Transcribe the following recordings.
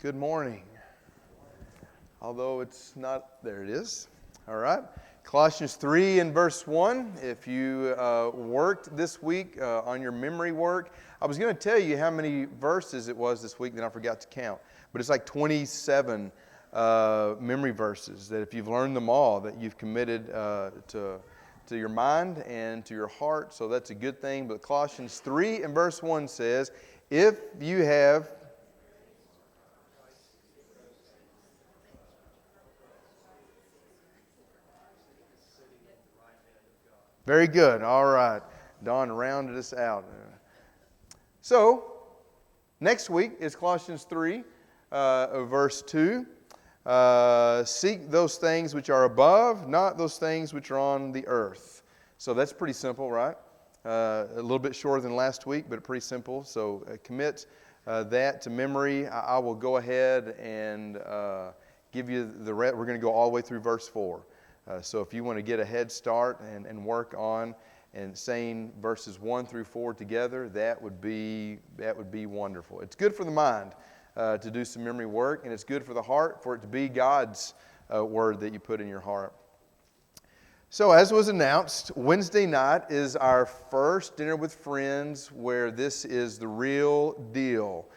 Good morning. Although it's not, there it is. All right. Colossians 3 and verse 1. If you worked this week on your memory work, I was going to tell you how many verses it was this week, then I forgot to count. But it's like 27 memory verses that if you've learned them all, that you've committed to your mind and to your heart. So that's a good thing. But Colossians 3 and verse 1 says, if you have... Very good. All right. Don rounded us out. So, next week is Colossians 3, verse 2. Seek those things which are above, not those things which are on the earth. So that's pretty simple, right? A little bit shorter than last week, but pretty simple. So commit that to memory. I will go ahead and give you the rest. We're going to go all the way through verse 4. So if you want to get a head start and work on and saying verses 1 through 4 together, that would be wonderful. It's good for the mind to do some memory work, and it's good for the heart for it to be God's word that you put in your heart. So as was announced, Wednesday night is our first dinner with friends where this is the real deal.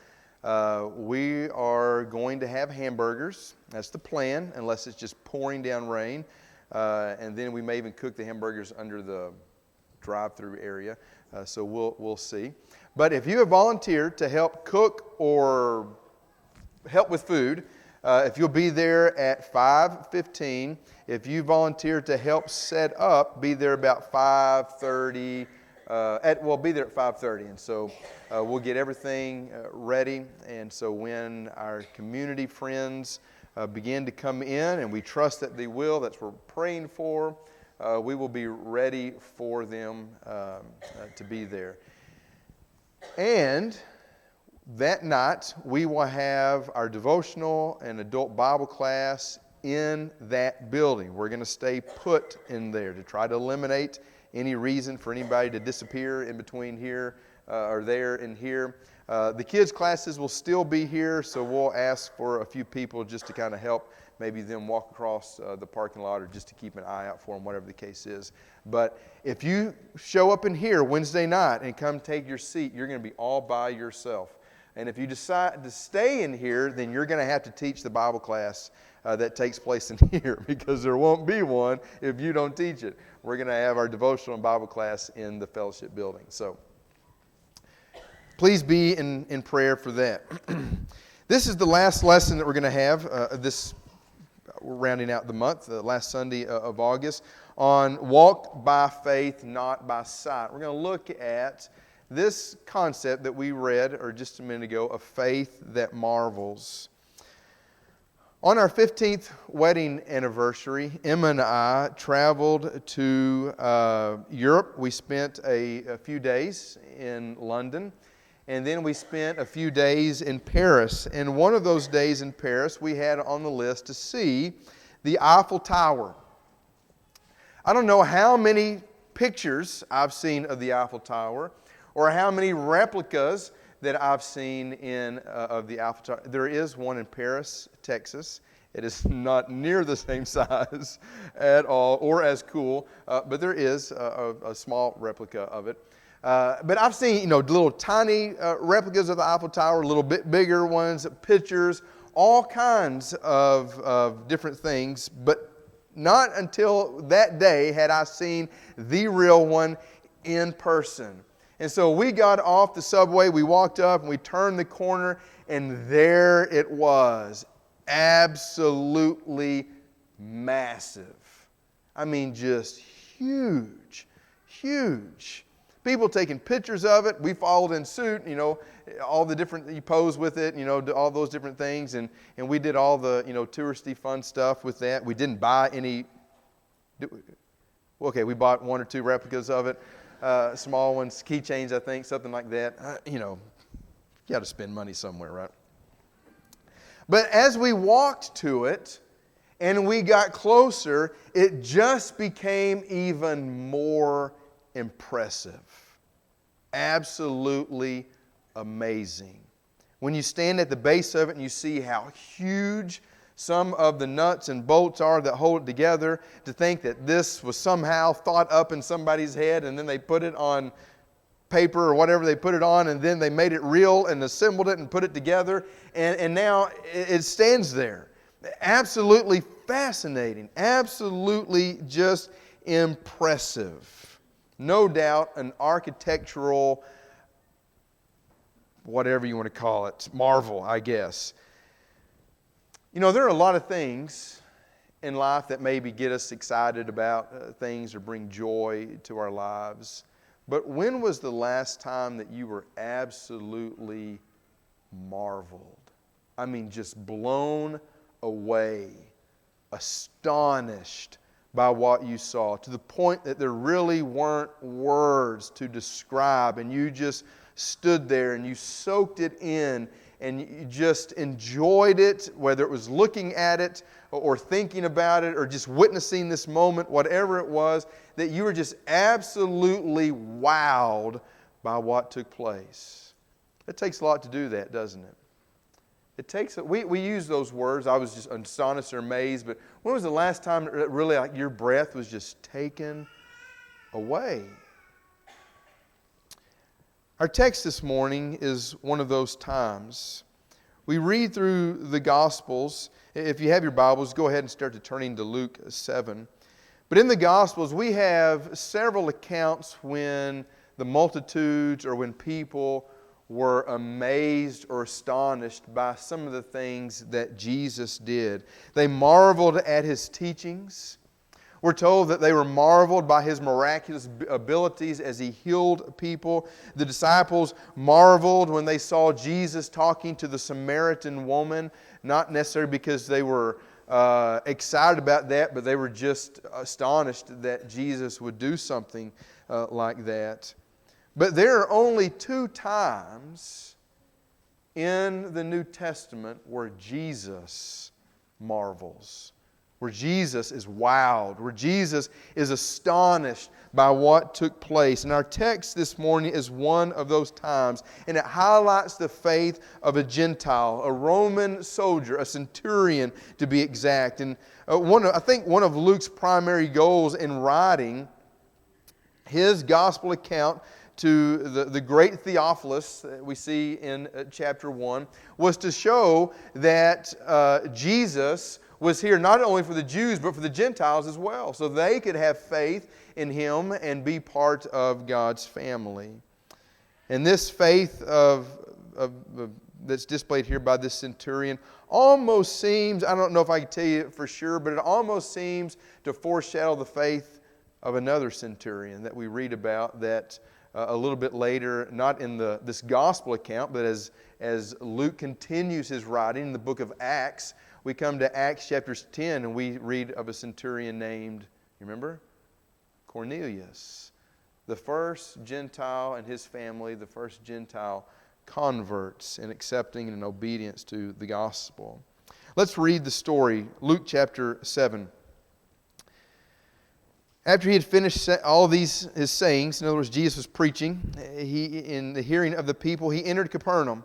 We are going to have hamburgers. That's the plan, unless it's just pouring down rain. And then we may even cook the hamburgers under the drive-through area. So we'll see. But if you have volunteered to help cook or help with food, if you'll be there at 5:15. If you volunteer to help set up, be there about 5:30. We'll be there at 5:30, and so we'll get everything ready. And so when our community friends begin to come in, and we trust that they will, that's what we're praying for, we will be ready for them to be there. And that night, we will have our devotional and adult Bible class in that building. We're going to stay put in there to try to eliminate any reason for anybody to disappear in between here or there and here. The kids' classes will still be here, so we'll ask for a few people just to kind of help maybe them walk across the parking lot or just to keep an eye out for them, whatever the case is. But if you show up in here Wednesday night and come take your seat, you're going to be all by yourself. And if you decide to stay in here, then you're going to have to teach the Bible class that takes place in here, because there won't be one if you don't teach it. We're going to have our devotional and Bible class in the fellowship building. So please be in prayer for that. This is the last lesson that we're going to have we're rounding out the month, the last Sunday of August, on walk by faith, not by sight. We're going to look at this concept that we read just a minute ago of faith that marvels. On our 15th wedding anniversary, Emma and I traveled to Europe. We spent a few days in London, and then we spent a few days in Paris. And one of those days in Paris, we had on the list to see the Eiffel Tower. I don't know how many pictures I've seen of the Eiffel Tower, or how many replicas that I've seen of the Eiffel Tower. There is one in Paris, Texas. It is not near the same size at all, or as cool, but there is a small replica of it. But I've seen, little tiny replicas of the Eiffel Tower, a little bit bigger ones, pictures, all kinds of different things. But not until that day had I seen the real one in person. And so we got off the subway, we walked up, and we turned the corner, and there it was. Absolutely massive. I mean, just huge, huge. People taking pictures of it. We followed in suit, all the different, you pose with it, all those different things. And we did all the, touristy fun stuff with that. We didn't buy any. Okay, we bought one or two replicas of it. Small ones, keychains, I think, something like that. You got to spend money somewhere, right? But as we walked to it and we got closer, it just became even more impressive. Absolutely amazing. When you stand at the base of it and you see how huge some of the nuts and bolts are that hold it together, to think that this was somehow thought up in somebody's head and then they put it on paper or whatever they put it on, and then they made it real and assembled it and put it together, and now it stands there. Absolutely fascinating. Absolutely just impressive. No doubt an architectural, whatever you want to call it, marvel, I guess. You know, there are a lot of things in life that maybe get us excited about things or bring joy to our lives. But when was the last time that you were absolutely marveled? I mean, just blown away, astonished by what you saw, to the point that there really weren't words to describe, and you just stood there and you soaked it in and you just enjoyed it, whether it was looking at it or thinking about it or just witnessing this moment, whatever it was, that you were just absolutely wowed by what took place. It takes a lot to do that, doesn't it? It takes, we use those words. I was just astonished or amazed, but when was the last time that really like your breath was just taken away? Our text this morning is one of those times. We read through the Gospels. If you have your Bibles, go ahead and start to turning to Luke 7. But in the Gospels, we have several accounts when the multitudes or when people were amazed or astonished by some of the things that Jesus did. They marveled at His teachings. We're told that they were marveled by His miraculous abilities as He healed people. The disciples marveled when they saw Jesus talking to the Samaritan woman, not necessarily because they were excited about that, but they were just astonished that Jesus would do something like that. But there are only 2 times in the New Testament where Jesus marvels, where Jesus is wowed, where Jesus is astonished by what took place. And our text this morning is one of those times, and it highlights the faith of a Gentile, a Roman soldier, a centurion to be exact. And I think one of Luke's primary goals in writing his gospel account to the great Theophilus that we see in chapter 1 was to show that Jesus was here not only for the Jews but for the Gentiles as well, so they could have faith in Him and be part of God's family. And this faith that's displayed here by this centurion almost seems, I don't know if I can tell you for sure, but it almost seems to foreshadow the faith of another centurion that we read about that a little bit later, not in this gospel account, but as Luke continues his writing in the book of Acts, we come to Acts chapter 10 and we read of a centurion named, you remember? Cornelius. The first Gentile and his family, the first Gentile converts in accepting and in obedience to the gospel. Let's read the story, Luke chapter 7. After he had finished all his sayings, in other words, Jesus was preaching, in the hearing of the people, he entered Capernaum.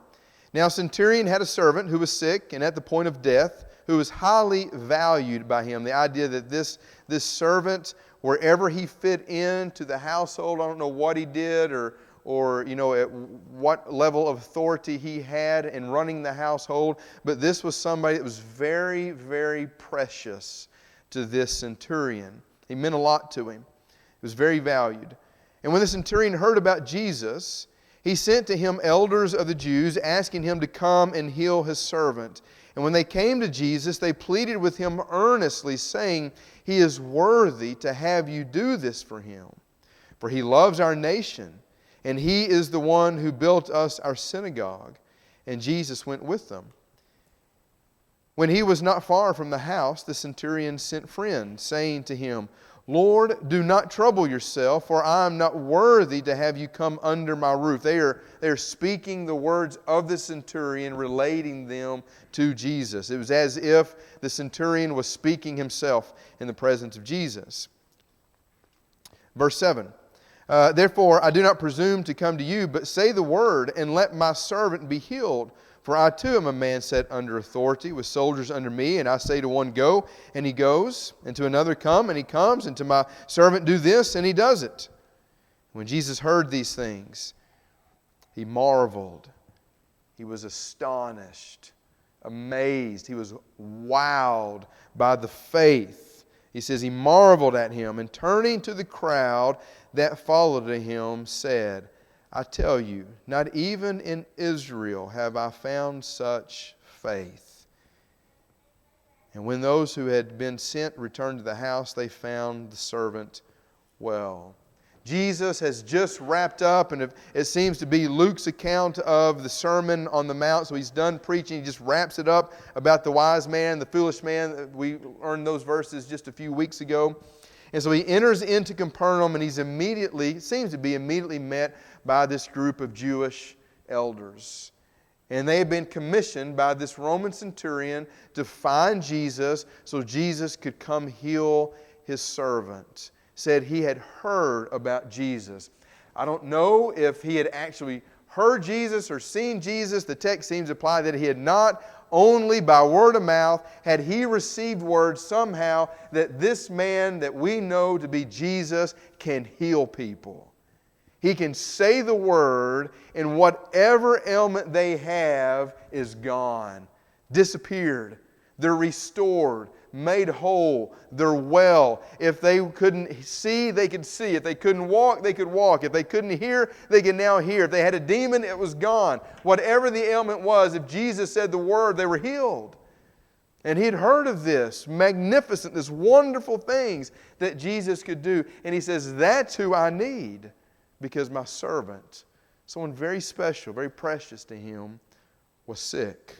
Now a centurion had a servant who was sick and at the point of death, who was highly valued by him. The idea that this servant, wherever he fit into the household, I don't know what he did or at what level of authority he had in running the household, but this was somebody that was very, very precious to this centurion. He meant a lot to him. He was very valued. And when the centurion heard about Jesus, he sent to him elders of the Jews, asking him to come and heal his servant. And when they came to Jesus, they pleaded with him earnestly, saying, "He is worthy to have you do this for him. For he loves our nation, and he is the one who built us our synagogue." And Jesus went with them. When he was not far from the house, the centurion sent friends, saying to him, "Lord, do not trouble yourself, for I am not worthy to have you come under my roof." They are speaking the words of the centurion, relating them to Jesus. It was as if the centurion was speaking himself in the presence of Jesus. Verse 7. "Therefore I do not presume to come to you, but say the word, and let my servant be healed. For I too am a man set under authority, with soldiers under me, and I say to one, go, and he goes, and to another, come, and he comes, and to my servant, do this, and he does it. When Jesus heard these things, he marveled. He was astonished, amazed. He was wowed by the faith. He says he marveled at him, and turning to the crowd that followed him, said, I tell you, not even in Israel have I found such faith. And when those who had been sent returned to the house, they found the servant well. Jesus has just wrapped up, and it seems to be Luke's account of the Sermon on the Mount. So he's done preaching. He just wraps it up about the wise man, the foolish man. We learned those verses just a few weeks ago. And so he enters into Capernaum, and seems to be immediately met by this group of Jewish elders. And they had been commissioned by this Roman centurion to find Jesus so Jesus could come heal his servant. Said he had heard about Jesus. I don't know if he had actually heard Jesus or seen Jesus. The text seems to imply that he had not. Only by word of mouth had he received word somehow that this man that we know to be Jesus can heal people. He can say the word, and whatever ailment they have is gone, disappeared. They're restored, made whole. They're well. If they couldn't see, they could see. If they couldn't walk, they could walk. If they couldn't hear, they could now hear. If they had a demon, it was gone. Whatever the ailment was, if Jesus said the word, they were healed. And he had heard of this magnificent, this wonderful things that Jesus could do. And he says, that's who I need, because my servant, someone very special, very precious to him, was sick.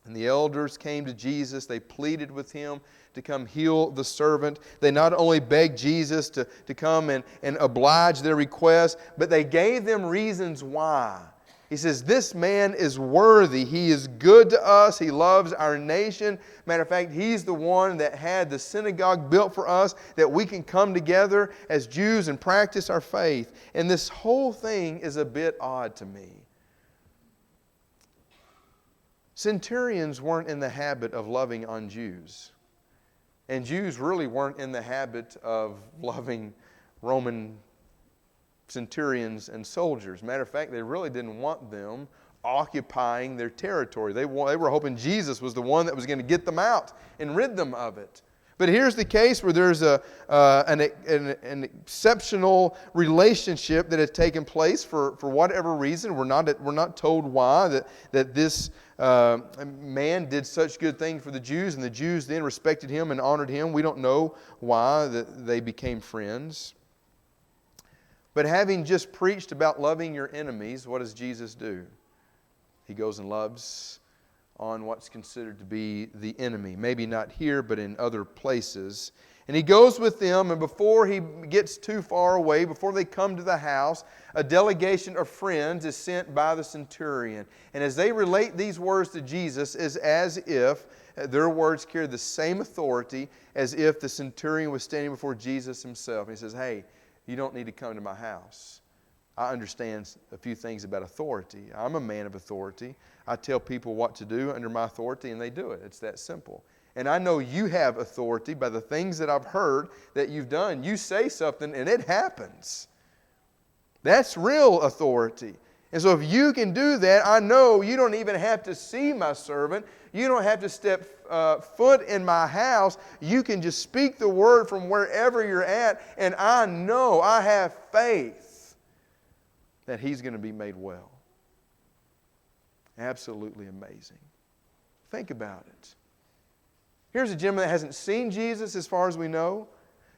And the elders came to Jesus. They pleaded with him to come heal the servant. They not only begged Jesus to come and oblige their request, but they gave them reasons why. He says, this man is worthy. He is good to us. He loves our nation. Matter of fact, he's the one that had the synagogue built for us, that we can come together as Jews and practice our faith. And this whole thing is a bit odd to me. Centurions weren't in the habit of loving on Jews. And Jews really weren't in the habit of loving Roman centurions and soldiers. Matter of fact, they really didn't want them occupying their territory. They were hoping Jesus was the one that was going to get them out and rid them of it. But here's the case where there's an exceptional relationship that had taken place for whatever reason. We're not told why that this man did such good things for the Jews, and the Jews then respected him and honored him. We don't know why that they became friends. But having just preached about loving your enemies, what does Jesus do? He goes and loves on what's considered to be the enemy. Maybe not here, but in other places. And he goes with them, and before he gets too far away, before they come to the house, a delegation of friends is sent by the centurion. And as they relate these words to Jesus, it's as if their words carry the same authority as if the centurion was standing before Jesus himself. And he says, hey, you don't need to come to my house. I understand a few things about authority. I'm a man of authority. I tell people what to do under my authority, and they do it. It's that simple. And I know you have authority by the things that I've heard that you've done. You say something, and it happens. That's real authority. And so if you can do that, I know you don't even have to see my servant. You don't have to step foot in my house. You can just speak the word from wherever you're at, and I know, I have faith that he's going to be made well. Absolutely amazing. Think about it. Here's a gentleman that hasn't seen Jesus as far as we know.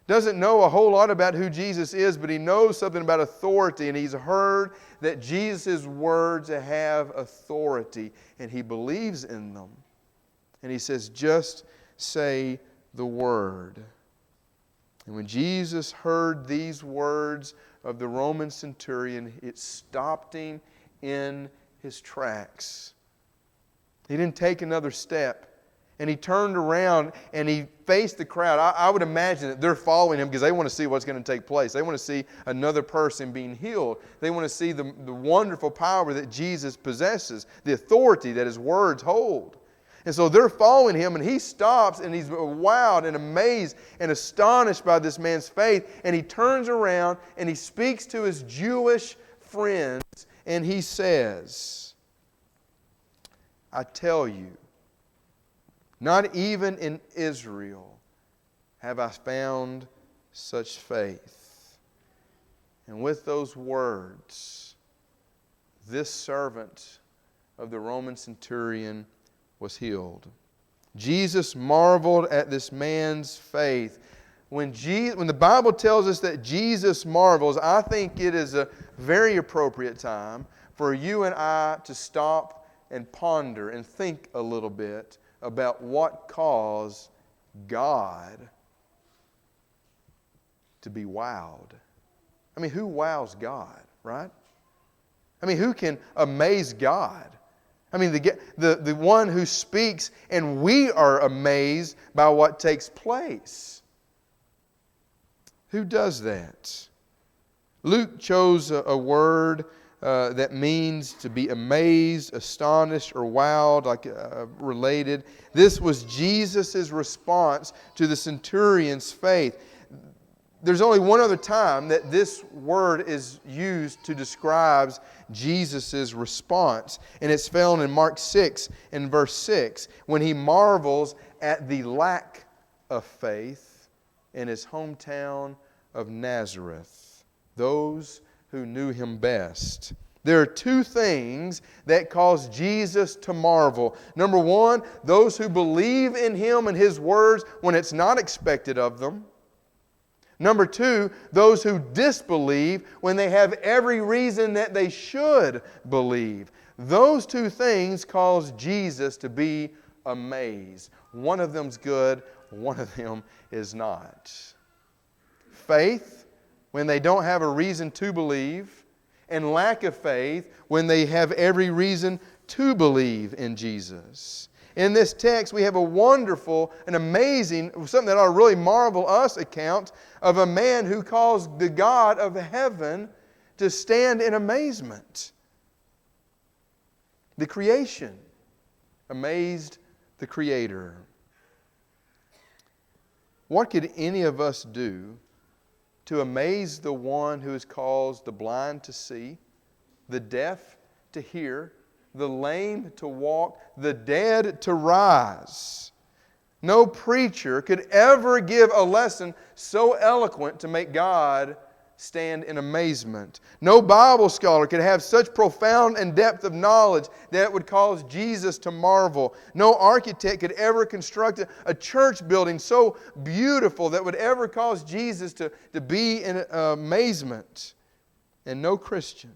Doesn't know a whole lot about who Jesus is, but he knows something about authority, and he's heard that Jesus' words have authority, and he believes in them. And he says, just say the word. And when Jesus heard these words of the Roman centurion, it stopped him in his tracks. He didn't take another step. And he turned around and he faced the crowd. I would imagine that they're following him because they want to see what's going to take place. They want to see another person being healed. They want to see the wonderful power that Jesus possesses, the authority that his words hold. And so they're following him, and he stops, and he's wowed and amazed and astonished by this man's faith. And he turns around and he speaks to his Jewish friends, and he says, I tell you, not even in Israel have I found such faith. And with those words, this servant of the Roman centurion was healed. Jesus marveled at this man's faith. When the Bible tells us that Jesus marvels, I think it is a very appropriate time for you and I to stop and ponder and think a little bit about what caused God to be wowed. I mean, who wows God, right? I mean, who can amaze God? I mean, the one who speaks and we are amazed by what takes place. Who does that? Luke chose a word that means to be amazed, astonished, or wowed, like related. This was Jesus' response to the centurion's faith. There's only one other time that this word is used to describe Jesus' response, and it's found in Mark 6 and verse 6, when he marvels at the lack of faith in his hometown of Nazareth. Those who knew him best. There are two things that cause Jesus to marvel. Number one, those who believe in him and his words when it's not expected of them. Number two, those who disbelieve when they have every reason that they should believe. Those two things cause Jesus to be amazed. One of them's good, one of them is not. Faith, when they don't have a reason to believe, and lack of faith when they have every reason to believe in Jesus. In this text, we have a wonderful and amazing, something that ought to really marvel us, account of a man who caused the God of heaven to stand in amazement. The creation amazed the Creator. What could any of us do to amaze the one who has caused the blind to see, the deaf to hear, the lame to walk, the dead to rise? No preacher could ever give a lesson so eloquent to make God stand in amazement. No Bible scholar could have such profound and depth of knowledge that it would cause Jesus to marvel. No architect could ever construct a church building so beautiful that would ever cause Jesus to be in amazement. And no Christian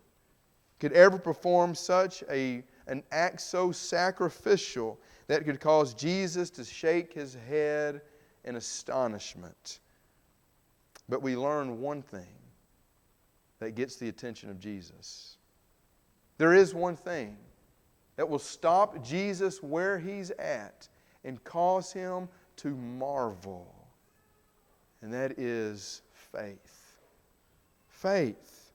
could ever perform such an act so sacrificial that could cause Jesus to shake his head in astonishment. But we learn one thing that gets the attention of Jesus. There is one thing that will stop Jesus where he's at and cause him to marvel. And that is faith. Faith.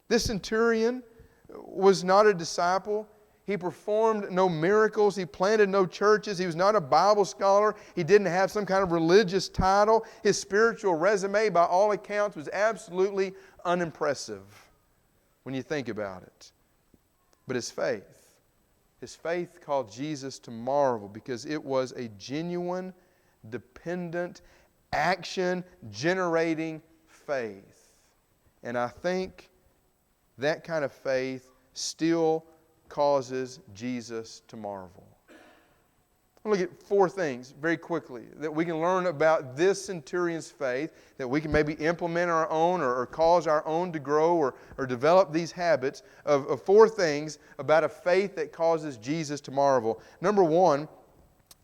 This centurion was not a disciple. He performed no miracles. He planted no churches. He was not a Bible scholar. He didn't have some kind of religious title. His spiritual resume, by all accounts, was absolutely unimpressive when you think about it. But his faith caused Jesus to marvel because it was a genuine, dependent, action-generating faith. And I think that kind of faith still causes Jesus to marvel. I'll look at four things very quickly that we can learn about this centurion's faith, that we can maybe implement our own or cause our own to grow or develop these habits of four things about a faith that causes Jesus to marvel. Number one,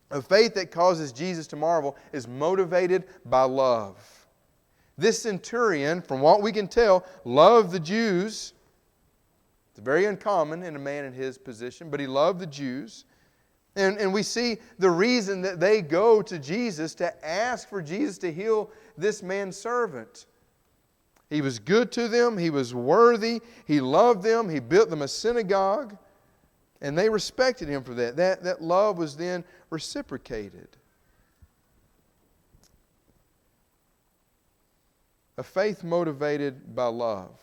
a faith that causes Jesus to marvel is motivated by love. This centurion, from what we can tell, loved the Jews. It's very uncommon in a man in his position, but he loved the Jews. And we see the reason that they go to Jesus to ask for Jesus to heal this man's servant. He was good to them. He was worthy. He loved them. He built them a synagogue. And they respected Him for that. That love was then reciprocated. A faith motivated by love.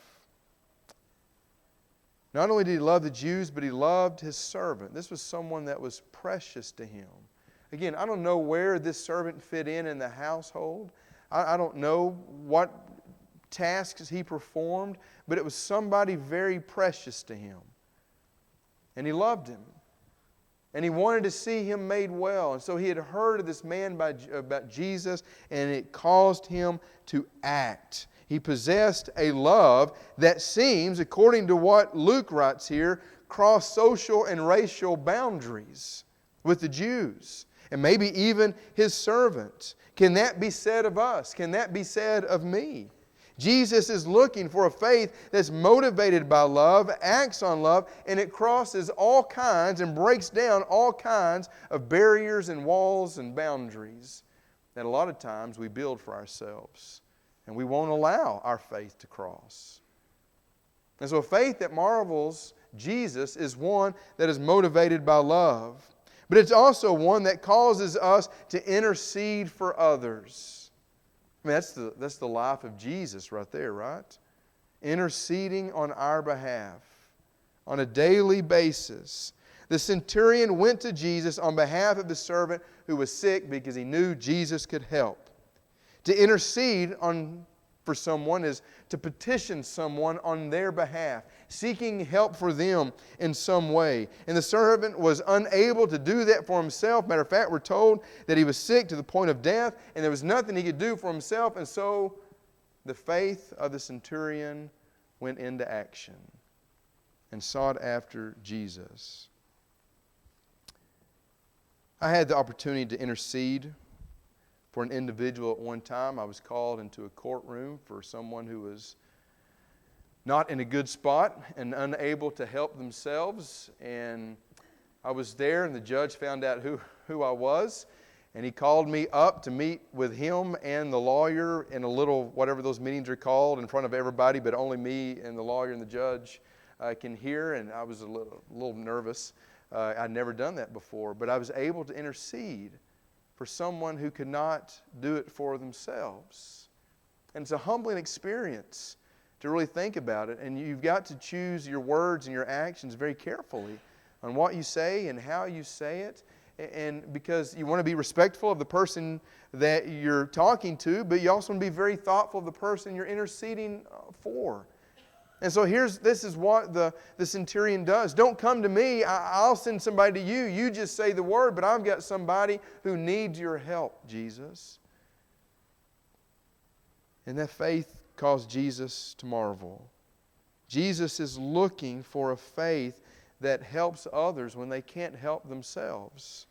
Not only did He love the Jews, but He loved His servant. This was someone that was precious to Him. Again, I don't know where this servant fit in the household. I don't know what tasks he performed, but it was somebody very precious to Him. And He loved him. And He wanted to see him made well. And so He had heard of this man about Jesus, and it caused him to act. He possessed a love that seems, according to what Luke writes here, crossed social and racial boundaries with the Jews, and maybe even His servant. Can that be said of us? Can that be said of me? Jesus is looking for a faith that's motivated by love, acts on love, and it crosses all kinds and breaks down all kinds of barriers and walls and boundaries that a lot of times we build for ourselves. And we won't allow our faith to cross. And so a faith that marvels Jesus is one that is motivated by love. But it's also one that causes us to intercede for others. I mean, that's the life of Jesus right there, right? Interceding on our behalf on a daily basis. The centurion went to Jesus on behalf of the servant who was sick because he knew Jesus could help. To intercede for someone is to petition someone on their behalf, seeking help for them in some way. And the servant was unable to do that for himself. Matter of fact, we're told that he was sick to the point of death, and there was nothing he could do for himself. And so the faith of the centurion went into action and sought after Jesus. I had the opportunity to intercede for an individual at one time. I was called into a courtroom for someone who was not in a good spot and unable to help themselves. And I was there, and the judge found out who I was. And he called me up to meet with him and the lawyer in a little, whatever those meetings are called, in front of everybody, but only me and the lawyer and the judge can hear. And I was a little nervous. I'd never done that before. But I was able to intercede for someone who could not do it for themselves. And it's a humbling experience to really think about it. And you've got to choose your words and your actions very carefully on what you say and how you say it. And because you want to be respectful of the person that you're talking to, but you also want to be very thoughtful of the person you're interceding for. And so this is what the centurion does. Don't come to me. I'll send somebody to you. You just say the word, but I've got somebody who needs your help, Jesus. And that faith caused Jesus to marvel. Jesus is looking for a faith that helps others when they can't help themselves.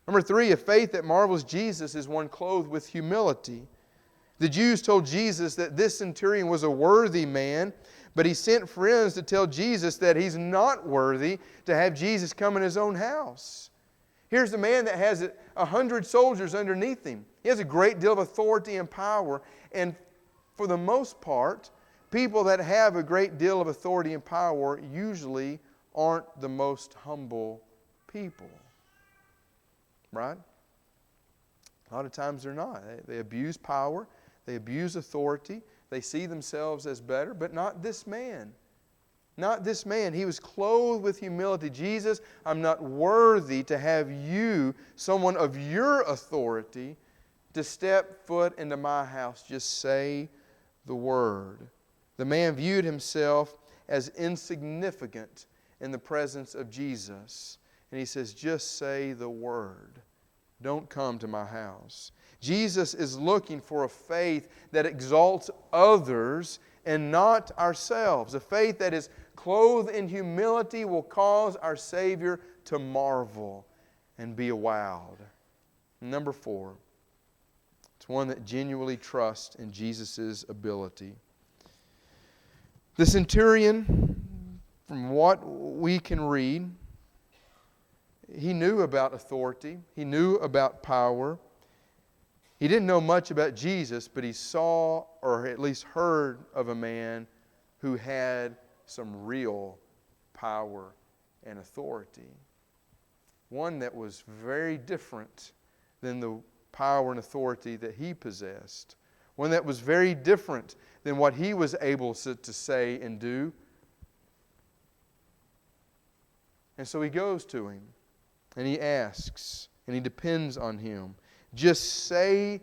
Number 3, a faith that marvels Jesus is one clothed with humility. The Jews told Jesus that this centurion was a worthy man, but he sent friends to tell Jesus that he's not worthy to have Jesus come in his own house. Here's a man that has 100 soldiers underneath him. He has a great deal of authority and power, and for the most part, people that have a great deal of authority and power usually aren't the most humble people. Right? A lot of times they're not. They abuse power. They abuse authority. They see themselves as better, but not this man. Not this man. He was clothed with humility. Jesus, I'm not worthy to have you, someone of your authority, to step foot into my house. Just say the word. The man viewed himself as insignificant in the presence of Jesus. And he says, just say the word. Don't come to my house. Jesus is looking for a faith that exalts others and not ourselves. A faith that is clothed in humility will cause our Savior to marvel and be wowed. Number 4, it's one that genuinely trusts in Jesus' ability. The centurion, from what we can read, he knew about authority. He knew about power. He didn't know much about Jesus, but he saw or at least heard of a man who had some real power and authority. One that was very different than the power and authority that he possessed. One that was very different than what he was able to say and do. And so he goes to him and he asks and he depends on him. Just say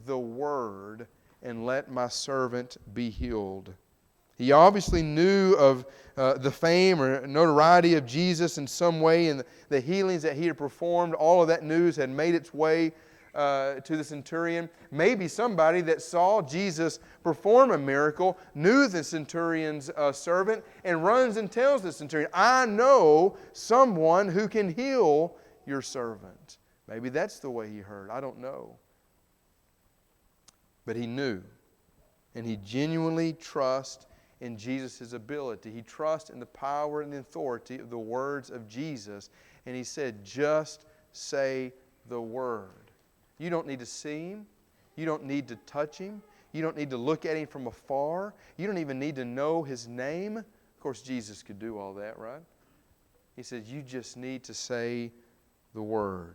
the word and let my servant be healed. He obviously knew of the fame or notoriety of Jesus in some way, and the healings that he had performed. All of that news had made its way to the centurion. Maybe somebody that saw Jesus perform a miracle knew the centurion's servant and runs and tells the centurion, I know someone who can heal your servant. Maybe that's the way he heard. I don't know. But he knew. And he genuinely trusts in Jesus' ability. He trusts in the power and the authority of the words of Jesus. And he said, just say the word. You don't need to see him. You don't need to touch him. You don't need to look at him from afar. You don't even need to know his name. Of course, Jesus could do all that, right? He said, you just need to say the word.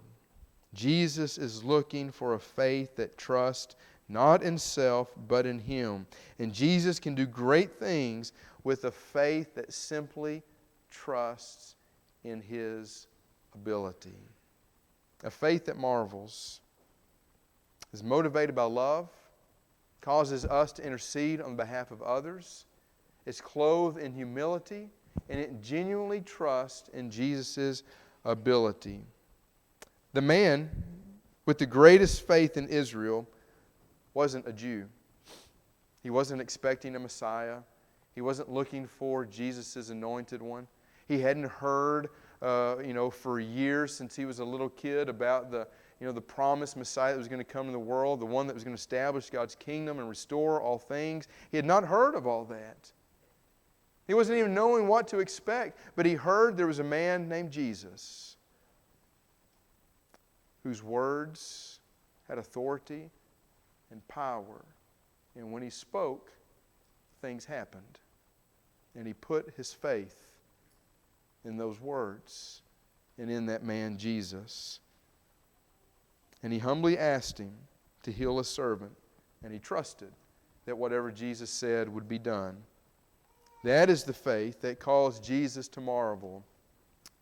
Jesus is looking for a faith that trusts not in self, but in Him. And Jesus can do great things with a faith that simply trusts in His ability. A faith that marvels, is motivated by love, causes us to intercede on behalf of others, is clothed in humility, and it genuinely trusts in Jesus' ability. The man with the greatest faith in Israel wasn't a Jew. He wasn't expecting a Messiah. He wasn't looking for Jesus' anointed one. He hadn't heard, for years since he was a little kid about the promised Messiah that was going to come in the world, the one that was going to establish God's kingdom and restore all things. He had not heard of all that. He wasn't even knowing what to expect, but he heard there was a man named Jesus whose words had authority and power. And when he spoke, things happened. And he put his faith in those words and in that man Jesus. And he humbly asked him to heal his servant. And he trusted that whatever Jesus said would be done. That is the faith that caused Jesus to marvel.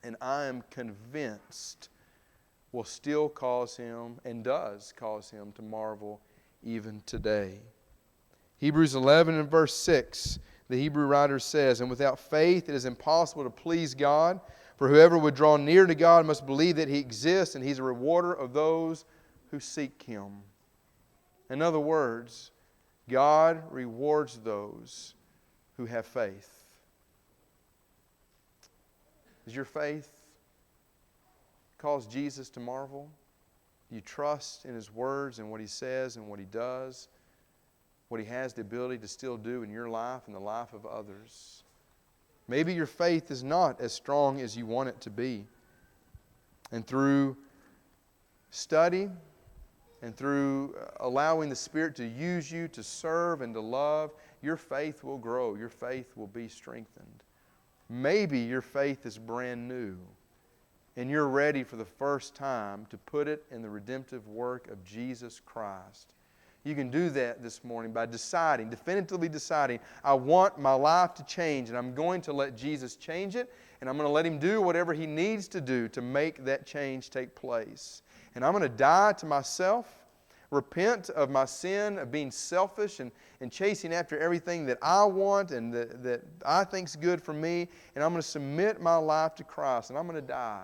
And I am convinced will still cause him, and does cause him, to marvel even today. Hebrews 11 and verse 6, the Hebrew writer says, and without faith it is impossible to please God, for whoever would draw near to God must believe that He exists, and He's a rewarder of those who seek Him. In other words, God rewards those who have faith. Is your faith cause Jesus to marvel? Do you trust in His words and what He says and what He does? What He has the ability to still do in your life and the life of others? Maybe your faith is not as strong as you want it to be. And through study and through allowing the Spirit to use you to serve and to love, your faith will grow. Your faith will be strengthened. Maybe your faith is brand new, and you're ready for the first time to put it in the redemptive work of Jesus Christ. You can do that this morning by definitively deciding, I want my life to change, and I'm going to let Jesus change it, and I'm going to let Him do whatever He needs to do to make that change take place. And I'm going to die to myself, repent of my sin of being selfish and chasing after everything that I want and that I think's good for me, and I'm going to submit my life to Christ, and I'm going to die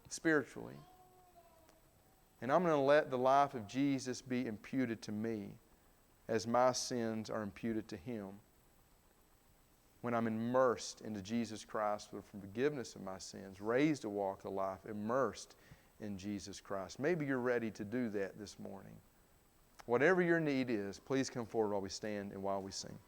spiritually. And I'm going to let the life of Jesus be imputed to me as my sins are imputed to Him. When I'm immersed into Jesus Christ for the forgiveness of my sins, raised to walk the life, immersed in Jesus Christ. Maybe you're ready to do that this morning. Whatever your need is, please come forward while we stand and while we sing.